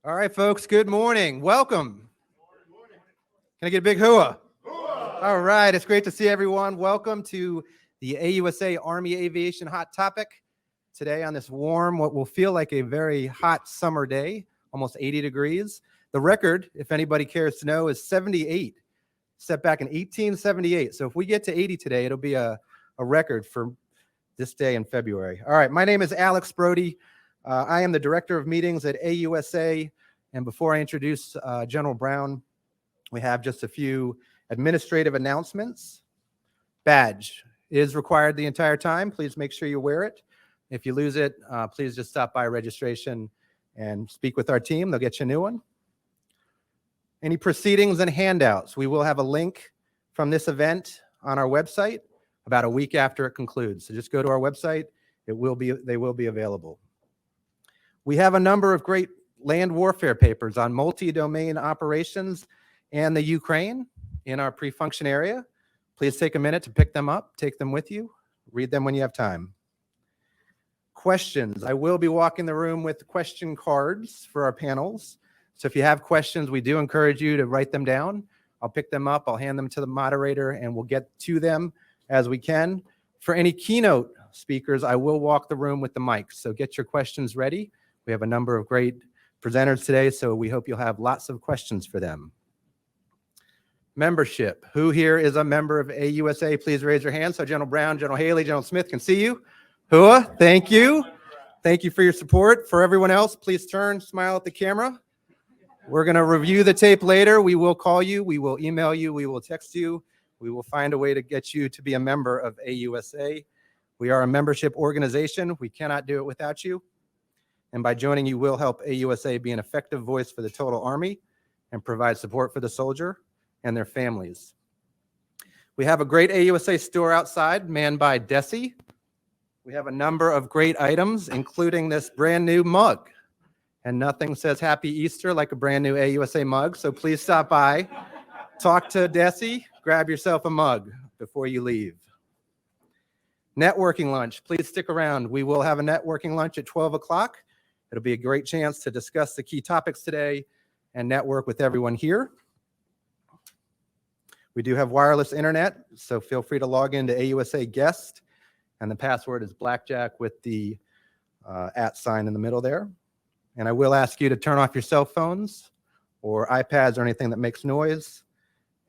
All right, folks, good morning. Welcome. Can I get a big hooah? All right, it's great to see everyone. Welcome to the AUSA Army Aviation Hot Topic. Today on this warm, what will feel like a very hot summer day, almost 80 degrees. The record, if anybody cares to know, is 78, set back in 1878. So if we get to 80 today, it'll be a record for this day in February. All right, my name is Alex Brody. I am the Director of Meetings at AUSA, and before I introduce General Brown, we have just a few administrative announcements. Badge is required the entire time. Please make sure you wear it. If you lose it, please just stop by registration and speak with our team. They'll get you a new one. Any proceedings and handouts, we will have a link from this event on our website about a week after it concludes. So just go to our website. They will be available. We have a number of great land warfare papers on multi-domain operations and the Ukraine in our pre-function area. Please take a minute to pick them up, take them with you, read them when you have time. Questions. I will be walking the room with question cards for our panels. So if you have questions, we do encourage you to write them down. I'll pick them up, I'll hand them to the moderator, and we'll get to them as we can. For any keynote speakers, I will walk the room with the mics. So get your questions ready. We have a number of great presenters today, so we hope you'll have lots of questions for them. Membership. Who here is a member of AUSA? Please raise your hand so General Brown, General Haley, General Smith can see you. Hua, thank you. Thank you for your support. For everyone else, please turn, smile at the camera. We're going to review the tape later. We will call you. We will email you. We will text you. We will find a way to get you to be a member of AUSA. We are a membership organization. We cannot do it without you. And by joining, you will help AUSA be an effective voice for the total Army and provide support for the soldier and their families. We have a great AUSA store outside manned by Desi. We have a number of great items, including this brand new mug. And nothing says Happy Easter like a brand new AUSA mug. So please stop by, talk to Desi, grab yourself a mug before you leave. Networking lunch, please stick around. We will have a networking lunch at 12 o'clock. It'll be a great chance to discuss the key topics today and network with everyone here. We do have wireless internet, so feel free to log into AUSA Guest, and the password is blackjack with the @ sign in the middle there. And I will ask you to turn off your cell phones or iPads or anything that makes noise.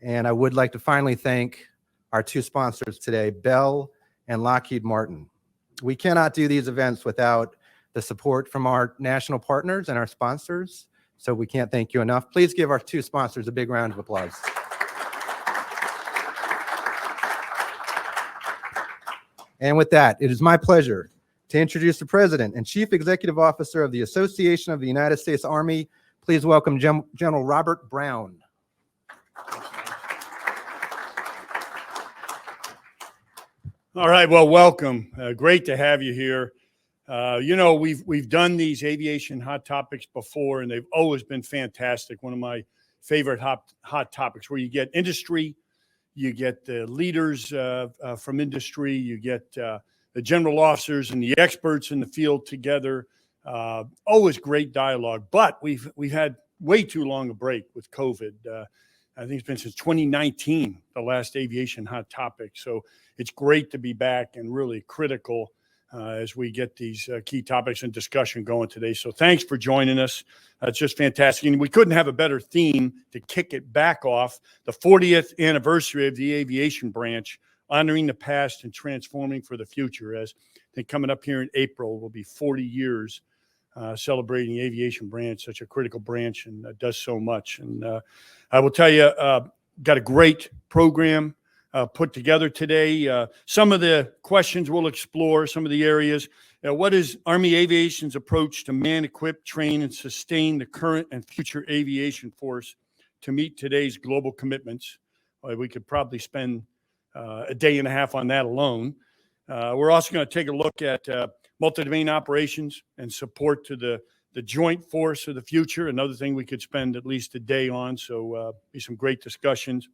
And I would like to finally thank our two sponsors today, Bell and Lockheed Martin. We cannot do these events without the support from our national partners and our sponsors, so we can't thank you enough. Please give our two sponsors a big round of applause. And with that, it is my pleasure to introduce the President and Chief Executive Officer of the Association of the United States Army. Please welcome General Robert Brown. All right, well, welcome. Great to have you here. You know, we've done these aviation hot topics before, and they've always been fantastic. One of my favorite hot topics, where you get industry, you get the leaders from industry, you get the general officers and the experts in the field together. Always great dialogue, but we've had way too long a break with COVID. I think it's been since 2019, the last aviation hot topic. So it's great to be back and really critical as we get these key topics and discussion going today. So thanks for joining us. It's just fantastic. And we couldn't have a better theme to kick it back off. The 40th anniversary of the aviation branch, honoring the past and transforming for the future. As I think coming up here in April will be 40 years celebrating the aviation branch, such a critical branch, and does so much. And I will tell you, got a great program put together today. Some of the questions we'll explore, some of the areas. What is Army Aviation's approach to man, equip, train, and sustain the current and future aviation force to meet today's global commitments? We could probably spend a day and a half on that alone. We're also going to take a look at multi-domain operations and support to the joint force of the future. Another thing we could spend at least a day on. So be some great discussions.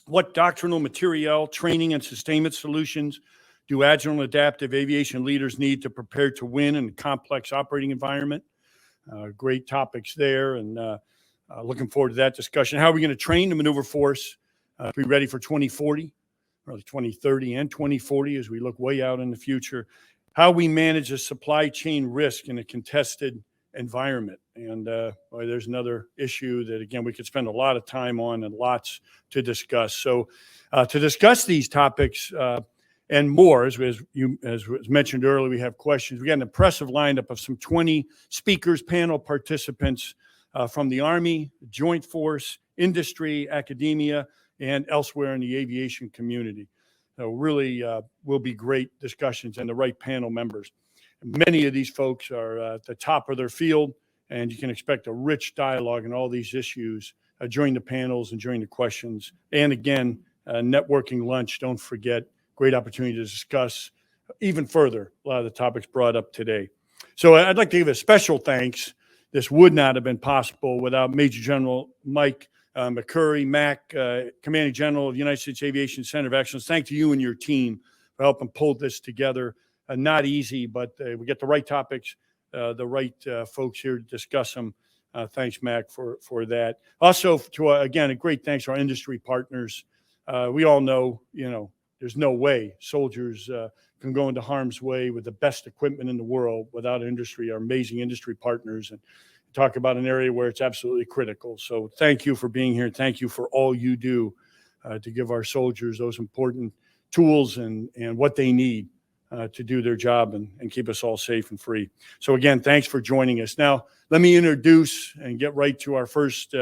What doctrinal material, training, and sustainment solutions do agile and adaptive aviation leaders need to prepare to win in a complex operating environment? Great topics there, and looking forward to that discussion. How are we going to train the maneuver force to be ready for 2040, early 2030 and 2040 as we look way out in the future? How we manage the supply chain risk in a contested environment. And boy, there's another issue that, again, we could spend a lot of time on and lots to discuss. So to discuss these topics and more, as was mentioned earlier, we have questions. We got an impressive lineup of some 20 speakers, panel participants from the Army, Joint Force, industry, academia, and elsewhere in the aviation community. So really will be great discussions and the right panel members. Many of these folks are at the top of their field, and you can expect a rich dialogue on all these issues during the panels and during the questions. And again, networking lunch, don't forget, great opportunity to discuss even further a lot of the topics brought up today. So I'd like to give a special thanks. This would not have been possible without Major General Mike McCurry, Mac, Commanding General of the United States Aviation Center of Excellence. Thank you and your team for helping pull this together. Not easy, but we get the right topics, the right folks here to discuss them. Thanks, Mac, for that. Also, to again, a great thanks to our industry partners. We all know, there's no way soldiers can go into harm's way with the best equipment in the world without industry, our amazing industry partners, and talk about an area where it's absolutely critical. So thank you for being here. Thank you for all you do to give our soldiers those important tools and what they need to do their job and keep us all safe and free. So again, thanks for joining us. Now, let me introduce and get right to our first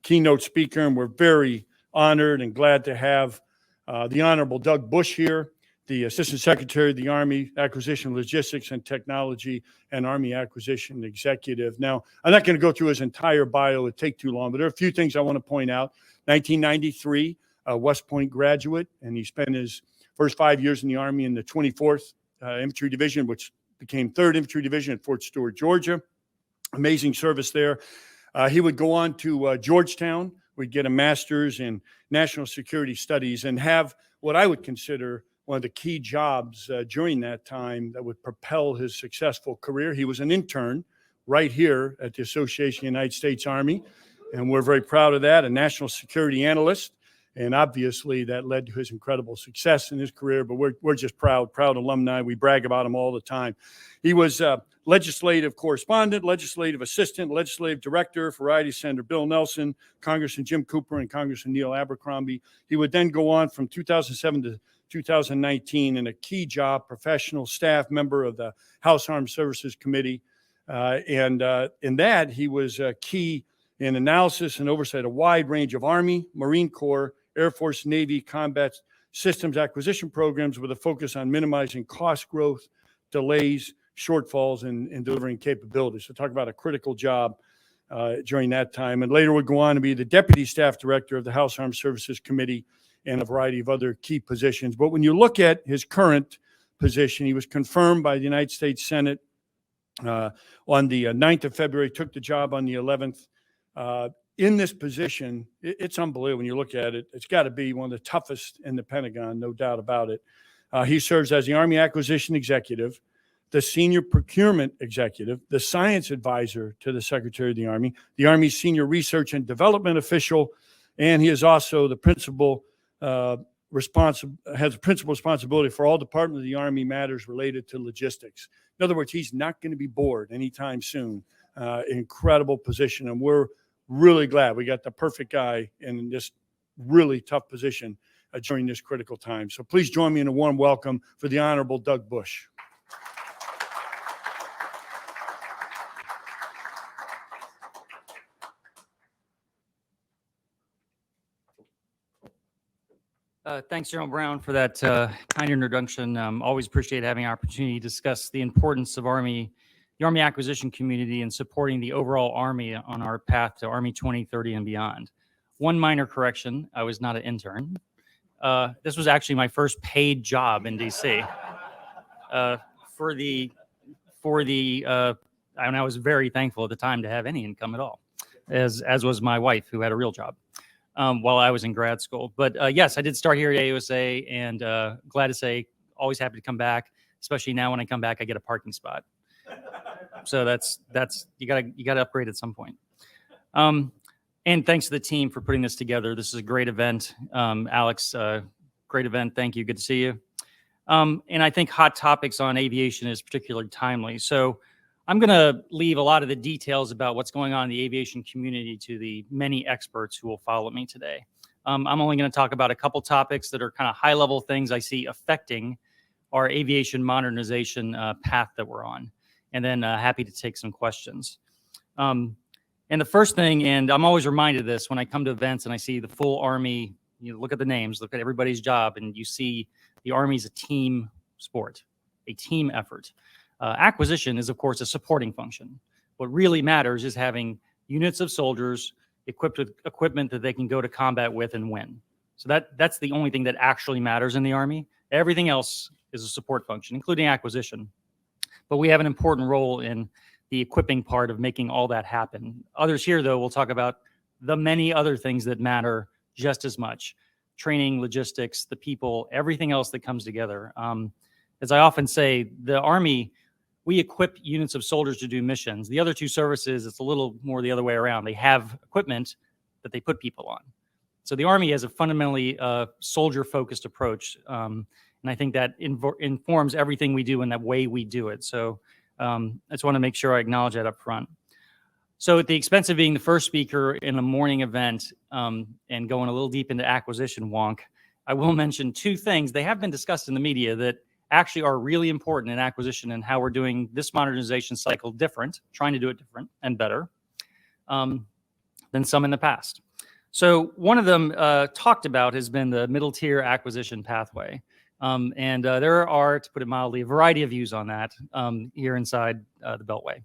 keynote speaker. And we're very honored and glad to have the Honorable Doug Bush here, the Assistant Secretary of the Army Acquisition, Logistics, and Technology, and Army Acquisition Executive. Now, I'm not going to go through his entire bio. It'd take too long, but there are a few things I want to point out. 1993, West Point graduate, and he spent his first 5 years in the Army in the 24th Infantry Division, which became 3rd Infantry Division at Fort Stewart, Georgia. Amazing service there. He would go on to Georgetown. We'd get a master's in national security studies and have what I would consider one of the key jobs during that time that would propel his successful career. He was an intern right here at the Association of the United States Army, and we're very proud of that, a national security analyst. And obviously that led to his incredible success in his career, but we're just proud alumni. We brag about him all the time. He was legislative correspondent, legislative assistant, legislative director for Variety Senator Bill Nelson, Congressman Jim Cooper, and Congressman Neil Abercrombie. He would then go on from 2007 to 2019 in a key job, professional staff member of the House Armed Services Committee. And in that, he was key in analysis and oversight of a wide range of Army, Marine Corps, Air Force, Navy, combat systems acquisition programs with a focus on minimizing cost growth, delays, shortfalls, and delivering capabilities. So talk about a critical job during that time. And later would go on to be the Deputy Staff Director of the House Armed Services Committee and a variety of other key positions. But when you look at his current position, he was confirmed by the United States Senate on the 9th of February, took the job on the 11th. In this position, it's unbelievable when you look at it. It's got to be one of the toughest in the Pentagon, no doubt about it. He serves as the Army Acquisition Executive, the Senior Procurement Executive, the Science Advisor to the Secretary of the Army's Senior Research and Development Official, and he is also the principal responsibility for all Department of the Army matters related to logistics. In other words, he's not going to be bored anytime soon. Incredible position, and we're really glad we got the perfect guy in this really tough position during this critical time. So please join me in a warm welcome for the Honorable Doug Bush. Thanks, General Brown, for that kind introduction. Always appreciate having an opportunity to discuss the importance of the Army acquisition community and supporting the overall Army on our path to Army 2030 and beyond. One minor correction, I was not an intern. This was actually my first paid job in DC. And I was very thankful at the time to have any income at all, as was my wife, who had a real job while I was in grad school. But yes, I did start here at AUSA, and glad to say, always happy to come back, especially now when I come back, I get a parking spot. So that's you gotta upgrade at some point. And thanks to the team for putting this together. This is a great event. Alex, great event. Thank you. Good to see you. And I think hot topics on aviation is particularly timely. So I'm going to leave a lot of the details about what's going on in the aviation community to the many experts who will follow me today. I'm only going to talk about a couple topics that are kind of high level things I see affecting our aviation modernization path that we're on. And then happy to take some questions. And the first thing, and I'm always reminded of this when I come to events and I see the full Army, you know, look at the names, look at everybody's job, and you see the Army's a team sport, a team effort. Acquisition is, of course, a supporting function. What really matters is having units of soldiers equipped with equipment that they can go to combat with and win. So that's the only thing that actually matters in the Army. Everything else is a support function, including acquisition. But we have an important role in the equipping part of making all that happen. Others here, though, will talk about the many other things that matter just as much. Training, logistics, the people, everything else that comes together. As I often say, the Army, we equip units of soldiers to do missions. The other two services, it's a little more the other way around. They have equipment that they put people on. So the Army has a fundamentally soldier-focused approach. And I think that informs everything we do and that way we do it. So I just want to make sure I acknowledge that up front. So at the expense of being the first speaker in a morning event and going a little deep into acquisition wonk, I will mention two things. They have been discussed in the media that actually are really important in acquisition and how we're doing this modernization cycle different, trying to do it different and better than some in the past. So one of them talked about has been the middle tier acquisition pathway. And there are, to put it mildly, a variety of views on that here inside the Beltway.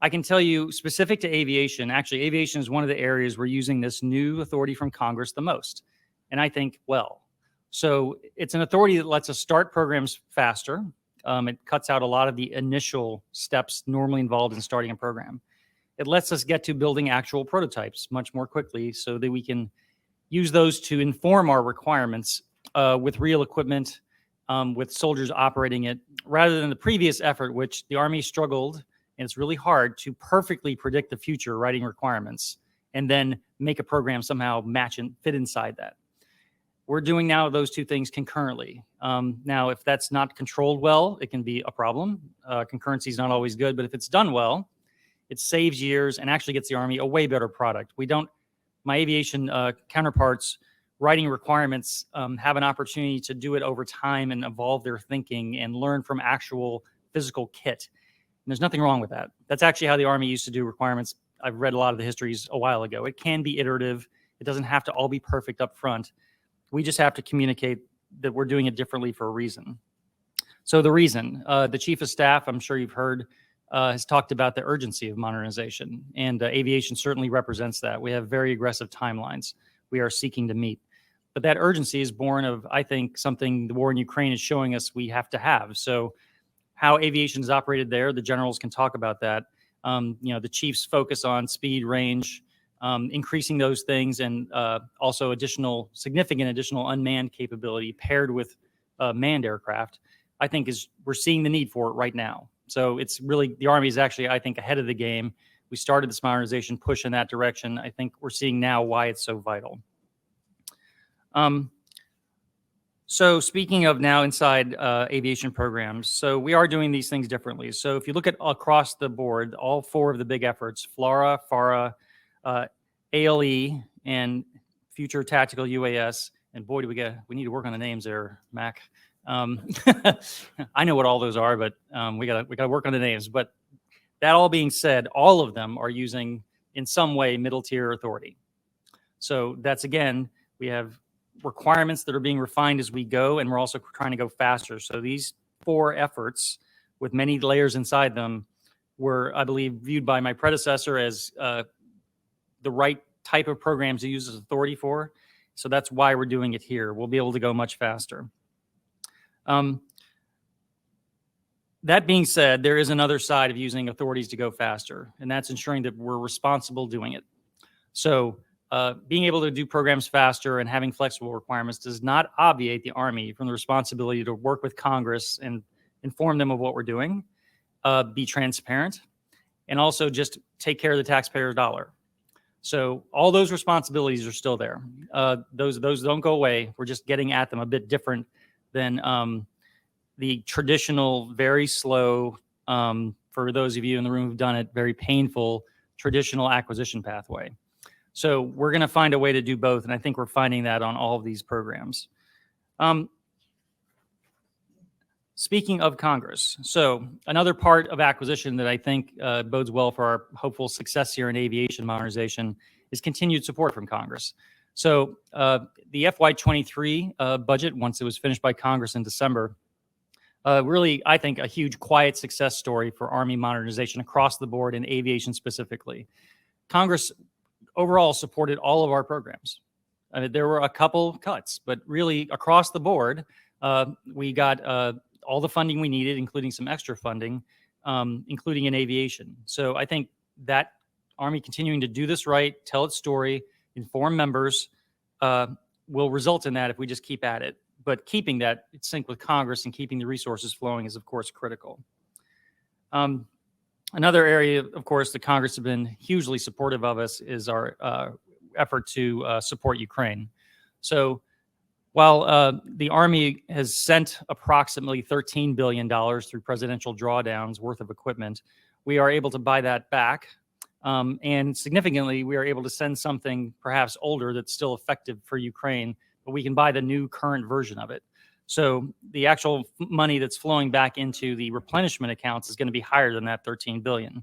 I can tell you, specific to aviation, actually, aviation is one of the areas we're using this new authority from Congress the most. And I think, well, so it's an authority that lets us start programs faster. It cuts out a lot of the initial steps normally involved in starting a program. It lets us get to building actual prototypes much more quickly so that we can use those to inform our requirements with real equipment, with soldiers operating it, rather than the previous effort, which the Army struggled, and it's really hard to perfectly predict the future writing requirements and then make a program somehow match and fit inside that. We're doing now those two things concurrently. Now, if that's not controlled well, it can be a problem. Concurrency is not always good, but if it's done well, it saves years and actually gets the Army a way better product. My aviation counterparts writing requirements have an opportunity to do it over time and evolve their thinking and learn from actual physical kit. And there's nothing wrong with that. That's actually how the Army used to do requirements. I've read a lot of the histories a while ago. It can be iterative. It doesn't have to all be perfect up front. We just have to communicate that we're doing it differently for a reason. So the reason, the Chief of Staff, I'm sure you've heard, has talked about the urgency of modernization, and aviation certainly represents that. We have very aggressive timelines we are seeking to meet. But that urgency is born of, I think, something the war in Ukraine is showing us we have to have. So how aviation is operated there, the generals can talk about that. The chiefs focus on speed, range, increasing those things, and also significant additional unmanned capability paired with manned aircraft, I think we're seeing the need for it right now. So it's really, the Army is actually, I think, ahead of the game. We started this modernization push in that direction. I think we're seeing now why it's so vital. So speaking of now inside aviation programs, so we are doing these things differently. So if you look at across the board, all four of the big efforts, FLRAA, FARA, ALE, and Future Tactical UAS, and boy, we need to work on the names there, Mac. I know what all those are, but we gotta work on the names. But that all being said, all of them are using, in some way, middle tier authority. So that's, again, we have requirements that are being refined as we go, and we're also trying to go faster. So these four efforts, with many layers inside them, were, I believe, viewed by my predecessor as the right type of programs to use as authority for. So that's why we're doing it here. We'll be able to go much faster. That being said, there is another side of using authorities to go faster, and that's ensuring that we're responsible doing it. So being able to do programs faster and having flexible requirements does not obviate the Army from the responsibility to work with Congress and inform them of what we're doing. be transparent, and also just take care of the taxpayer dollar. So all those responsibilities are still there. Those don't go away. We're just getting at them a bit different than the traditional, very slow, for those of you in the room who've done it, very painful traditional acquisition pathway. So we're going to find a way to do both, and I think we're finding that on all of these programs. Speaking of Congress, so another part of acquisition that I think bodes well for our hopeful success here in aviation modernization is continued support from Congress. So the FY23 budget, once it was finished by Congress in December, really, I think, a huge quiet success story for Army modernization across the board and aviation specifically. Congress overall supported all of our programs. There were a couple cuts, but really across the board, we got all the funding we needed, including some extra funding, including in aviation. So I think that Army continuing to do this right, tell its story, inform members, will result in that if we just keep at it. But keeping that in sync with Congress and keeping the resources flowing is, of course, critical. Another area, of course, the Congress have been hugely supportive of us is our effort to support Ukraine. So while the Army has sent approximately $13 billion through presidential drawdowns worth of equipment, we are able to buy that back. And significantly, we are able to send something perhaps older that's still effective for Ukraine, but we can buy the new current version of it. So the actual money that's flowing back into the replenishment accounts is going to be higher than that $13 billion.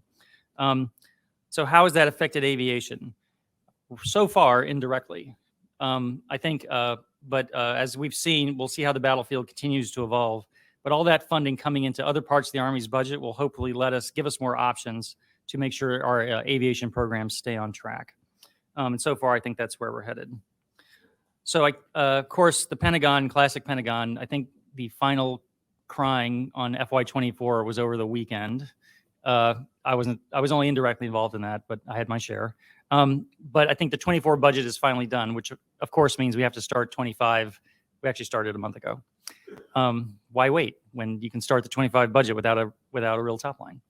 So how has that affected aviation? So far, indirectly. I think, but as we've seen, we'll see how the battlefield continues to evolve. But all that funding coming into other parts of the Army's budget will hopefully give us more options to make sure our aviation programs stay on track. And so far, I think that's where we're headed. So, of course, the Pentagon, classic Pentagon, I think the final crying on FY24 was over the weekend. I was only indirectly involved in that, but I had my share. But I think the 24 budget is finally done, which of course means we have to start 25. We actually started a month ago. Why wait when you can start the 25 budget without a real top line?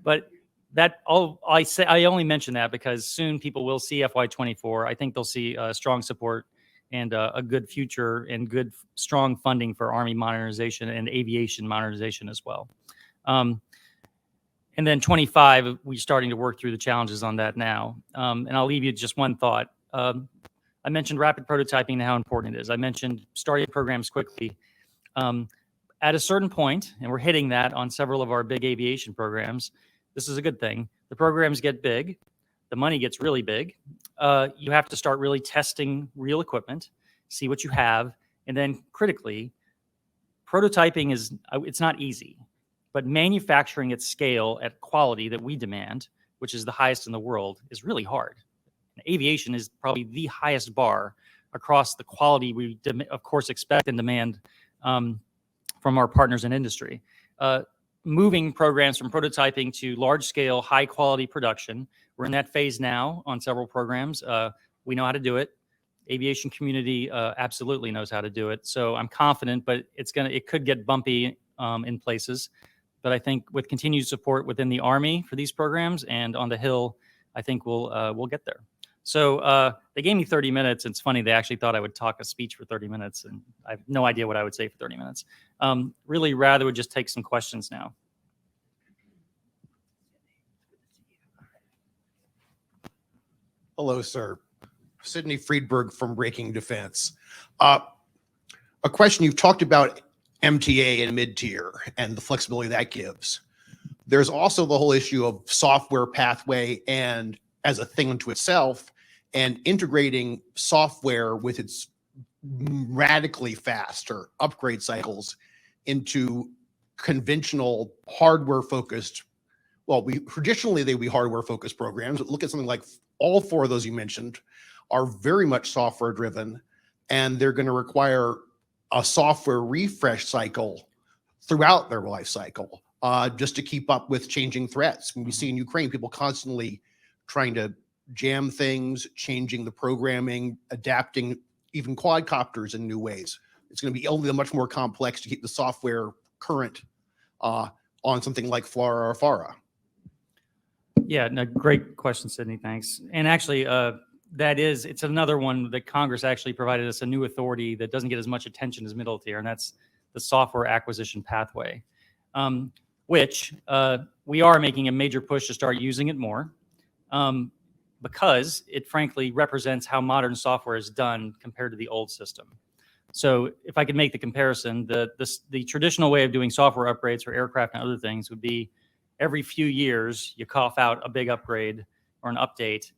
But that all I only mention that because soon people will see FY24. I think they'll see strong support and a good future and good strong funding for Army modernization and aviation modernization as well. And then 25, we're starting to work through the challenges on that now. And I'll leave you just one thought. I mentioned rapid prototyping and how important it is. I mentioned starting programs quickly. At a certain point, and we're hitting that on several of our big aviation programs, this is a good thing. The programs get big. The money gets really big. You have to start really testing real equipment, see what you have, and then critically, prototyping it's not easy. But manufacturing at scale, at quality that we demand, which is the highest in the world, is really hard. And aviation is probably the highest bar across the quality we, of course, expect and demand from our partners in industry. Moving programs from prototyping to large-scale, high-quality production. We're in that phase now on several programs. We know how to do it. Aviation community absolutely knows how to do it. So I'm confident, but it could get bumpy in places. But I think with continued support within the Army for these programs and on the Hill, I think we'll get there. So they gave me 30 minutes. It's funny, they actually thought I would talk a speech for 30 minutes, and I have no idea what I would say for 30 minutes. Really rather would just take some questions now. Hello, sir. Sidney Friedberg from Breaking Defense. A question, you've talked about MTA and mid-tier and the flexibility that gives. There's also the whole issue of software pathway and as a thing unto itself, and integrating software with its radically faster upgrade cycles into conventional hardware-focused, well, traditionally they'd be hardware-focused programs, but look at something like all four of those you mentioned are very much software-driven, and they're going to require a software refresh cycle throughout their life cycle, just to keep up with changing threats. When we see in Ukraine, people constantly trying to jam things, changing the programming, adapting even quadcopters in new ways. It's going to be only much more complex to keep the software current on something like FLRAA or FARA? Yeah, no, great question, Sydney. Thanks. And actually, it's another one that Congress actually provided us a new authority that doesn't get as much attention as middle tier, and that's the software acquisition pathway, which we are making a major push to start using it more, because it frankly represents how modern software is done compared to the old system. So if I could make the comparison, the traditional way of doing software upgrades for aircraft and other things would be every few years you cough out a big upgrade or an update,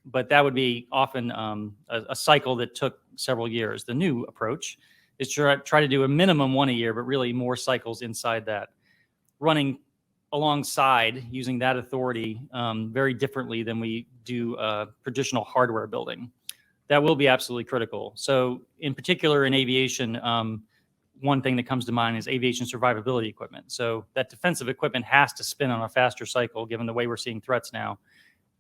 but that would be often a cycle that took several years. The new approach is to try to do a minimum one a year, but really more cycles inside that, running alongside using that authority very differently than we do traditional hardware building. That will be absolutely critical. So in particular in aviation, one thing that comes to mind is aviation survivability equipment. So that defensive equipment has to spin on a faster cycle given the way we're seeing threats now.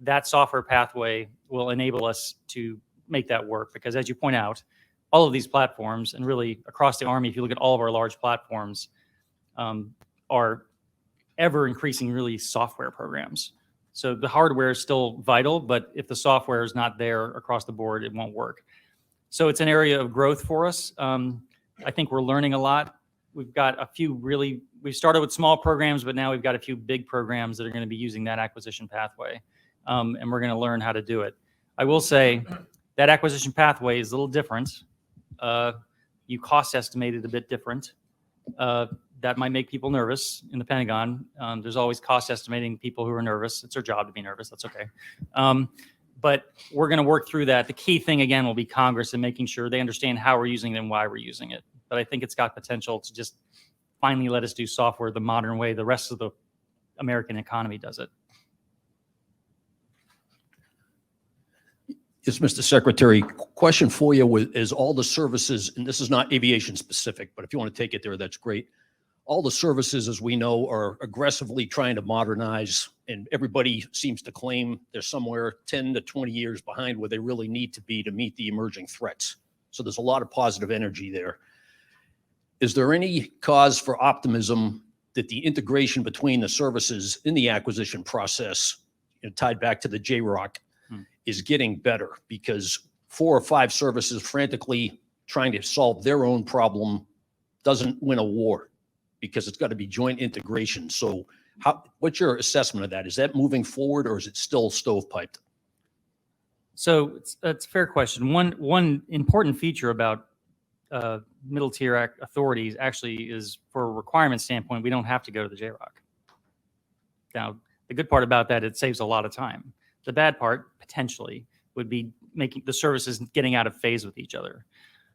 That software pathway will enable us to make that work, because as you point out, all of these platforms, and really across the Army, if you look at all of our large platforms, are ever increasing really software programs. So the hardware is still vital, but if the software is not there across the board, it won't work. So it's an area of growth for us. I think we're learning a lot. We've got a few we started with small programs, but now we've got a few big programs that are going to be using that acquisition pathway. And we're going to learn how to do it. I will say that acquisition pathway is a little different. You cost estimate it a bit different. That might make people nervous in the Pentagon. There's always cost estimating people who are nervous. It's their job to be nervous. That's okay. But we're going to work through that. The key thing, again, will be Congress and making sure they understand how we're using it and why we're using it. But I think it's got potential to just finally let us do software the modern way the rest of the American economy does it. Yes, Mr. Secretary, question for you is all the services, and this is not aviation specific, but if you want to take it there, that's great. All the services, as we know, are aggressively trying to modernize, and everybody seems to claim they're somewhere 10 to 20 years behind where they really need to be to meet the emerging threats. So there's a lot of positive energy there. Is there any cause for optimism that the integration between the services in the acquisition process, tied back to the JROC, is getting better? Because 4 or 5 services frantically trying to solve their own problem doesn't win a war, because it's got to be joint integration. So what's your assessment of that? Is that moving forward, or is it still stovepiped? So it's a fair question. One important feature about middle tier authorities actually is, for a requirement standpoint, we don't have to go to the JROC. Now, the good part about that, it saves a lot of time. The bad part, potentially, would be making the services getting out of phase with each other.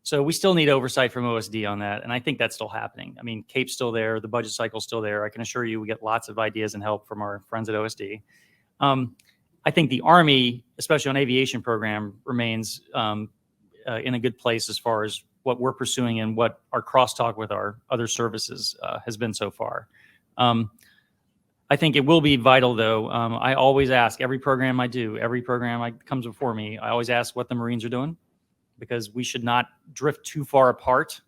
So we still need oversight from OSD on that, and I think that's still happening. I mean, CAPE's still there, the budget cycle's still there. I can assure you we get lots of ideas and help from our friends at OSD. I think the Army, especially on aviation program, remains in a good place as far as what we're pursuing and what our crosstalk with our other services has been so far. I think it will be vital, though. I always ask every program I do, every program that comes before me, I always ask what the Marines are doing, because we should not drift too far apart.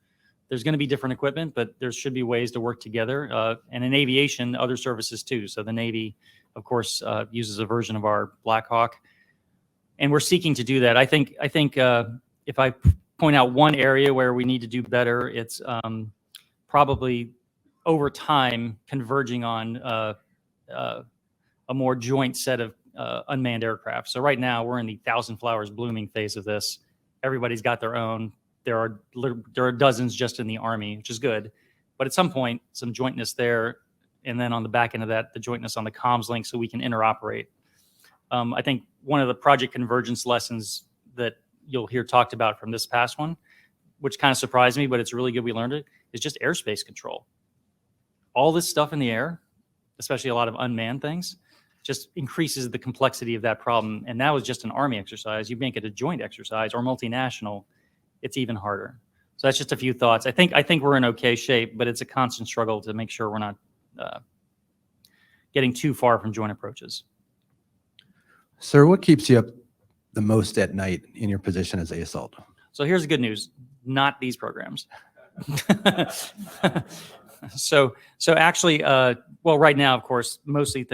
There's going to be different equipment, but there should be ways to work together. And in aviation, other services too. So the Navy, of course, uses a version of our Black Hawk, and we're seeking to do that. I think if I point out one area where we need to do better, it's probably over time converging on a more joint set of unmanned aircraft. So right now we're in the thousand flowers blooming phase of this. Everybody's got their own. There are dozens just in the Army, which is good. But at some point, some jointness there. And then on the back end of that, the jointness on the comms link so we can interoperate. I think one of the project convergence lessons that you'll hear talked about from this past one, which kind of surprised me, but it's really good we learned it, is just airspace control. All this stuff in the air, especially a lot of unmanned things, just increases the complexity of that problem. And that was just an Army exercise. You make it a joint exercise or multinational, it's even harder. So that's just a few thoughts. I think we're in okay shape, but it's a constant struggle to make sure we're not getting too far from joint approaches. Sir, what keeps you up the most at night in your position as ASAult? So here's the good news: not these programs. So actually, well, right now, of course, mostly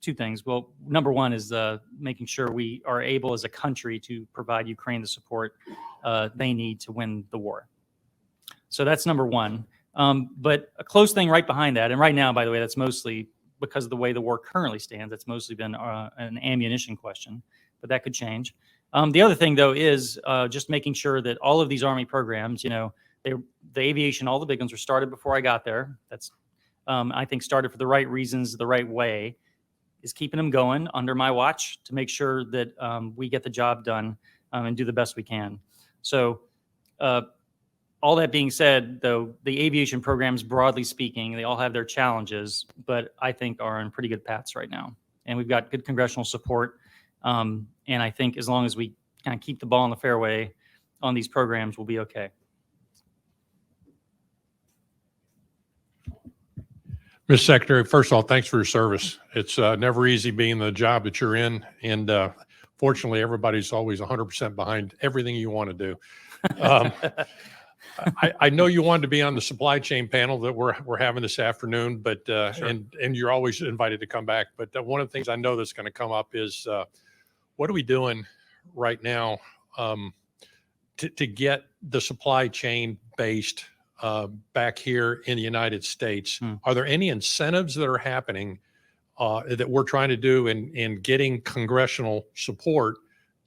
two things. Well, number one is making sure we are able as a country to provide Ukraine the support they need to win the war. So that's number one. But a close thing right behind that, and right now, by the way, that's mostly because of the way the war currently stands. It's mostly been an ammunition question, but that could change. The other thing, though, is just making sure that all of these Army programs, the aviation, all the big ones were started before I got there. That's, I think, started for the right reasons, the right way, is keeping them going under my watch to make sure that we get the job done and do the best we can. So all that being said, though, the aviation programs, broadly speaking, they all have their challenges, but I think are on pretty good paths right now. And we've got good congressional support. And I think as long as we kind of keep the ball in the fairway on these programs, we'll be okay. Mr. Secretary, first of all, thanks for your service. It's never easy being the job that you're in. And fortunately, everybody's always 100% behind everything you want to do. I know you wanted to be on the supply chain panel that we're having this afternoon, but Sure. and you're always invited to come back. But one of the things I know that's going to come up is what are we doing right now to get the supply chain based back here in the United States? Are there any incentives that are happening that we're trying to do in getting congressional support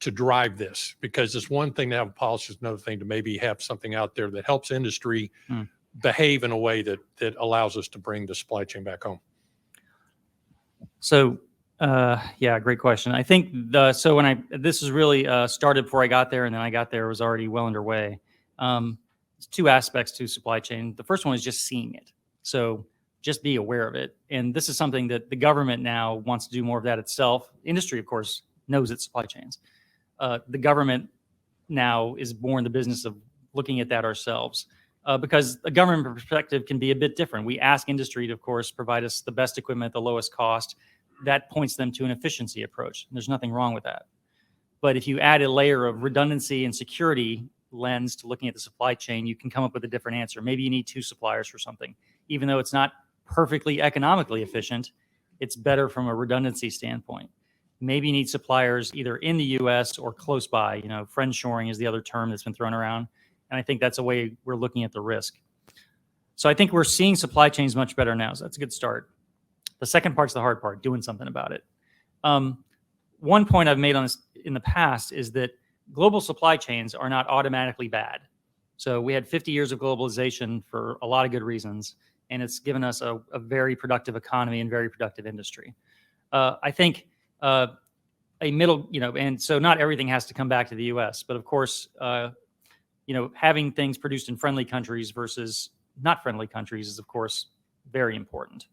to drive this? Because it's one thing to have a policy, it's another thing to maybe have something out there that helps industry behave in a way that allows us to bring the supply chain back home. So, yeah, great question. I think this was really started before I got there, and then I got there, it was already well underway. There's two aspects to supply chain. The first one is just seeing it. So just be aware of it. And this is something that the government now wants to do more of that itself. Industry, of course, knows its supply chains. The government now is more in the business of looking at that ourselves because a government perspective can be a bit different. We ask industry to, of course, provide us the best equipment at the lowest cost. That points them to an efficiency approach. There's nothing wrong with that. But if you add a layer of redundancy and security lens to looking at the supply chain, you can come up with a different answer. Maybe you need two suppliers for something. Even though it's not perfectly economically efficient, it's better from a redundancy standpoint. Maybe you need suppliers either in the US or close by. Friendshoring is the other term that's been thrown around. And I think that's a way we're looking at the risk. So I think we're seeing supply chains much better now. So that's a good start. The second part's the hard part, doing something about it. One point I've made on this in the past is that global supply chains are not automatically bad. So we had 50 years of globalization for a lot of good reasons, and it's given us a very productive economy and very productive industry. I think a middle, and so not everything has to come back to the US, but of course, having things produced in friendly countries versus not friendly countries is, of course, very important.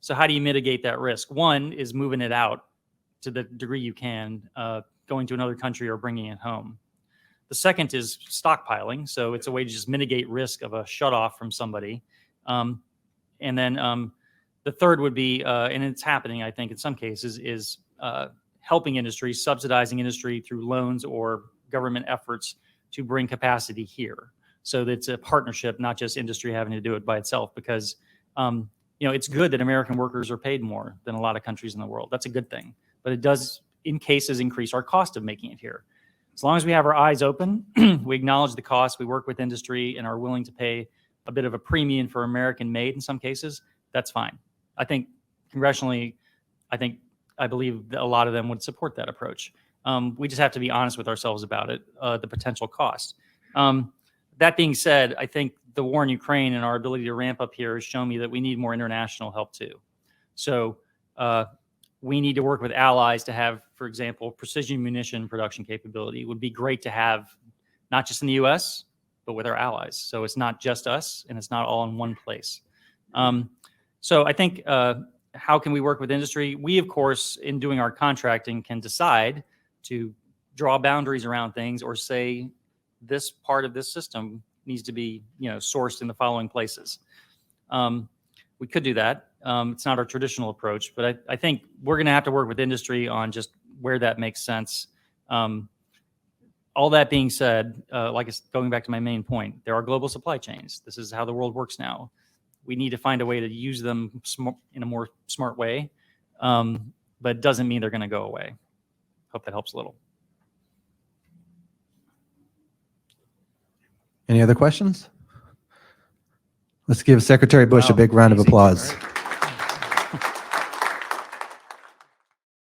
So how do you mitigate that risk? One is moving it out to the degree you can, going to another country or bringing it home. The second is stockpiling. So it's a way to just mitigate risk of a shutoff from somebody. And then the third would be, and it's happening, I think, in some cases, is helping industry, subsidizing industry through loans or government efforts to bring capacity here. So that it's a partnership, not just industry having to do it by itself, because it's good that American workers are paid more than a lot of countries in the world. That's a good thing. But it does, in cases, increase our cost of making it here. As long as we have our eyes open, we acknowledge the cost, we work with industry and are willing to pay a bit of a premium for American made in some cases, that's fine. I think congressionally, I believe that a lot of them would support that approach. We just have to be honest with ourselves about it, the potential cost. That being said, I think the war in Ukraine and our ability to ramp up here has shown me that we need more international help too. So we need to work with allies to have, for example, precision munition production capability. It would be great to have, not just in the US, but with our allies. So it's not just us and it's not all in one place. So I think, how can we work with industry? We, of course, in doing our contracting, can decide to draw boundaries around things or say this part of this system needs to be, sourced in the following places. We could do that. It's not our traditional approach, but I think we're going to have to work with industry on just where that makes sense. all that being said, going back to my main point, there are global supply chains. This is how the world works now. We need to find a way to use them in a more smart way, but it doesn't mean they're going to go away. Hope that helps a little. Any other questions? Let's give Secretary Bush a Wow, big round of easy. applause. All right.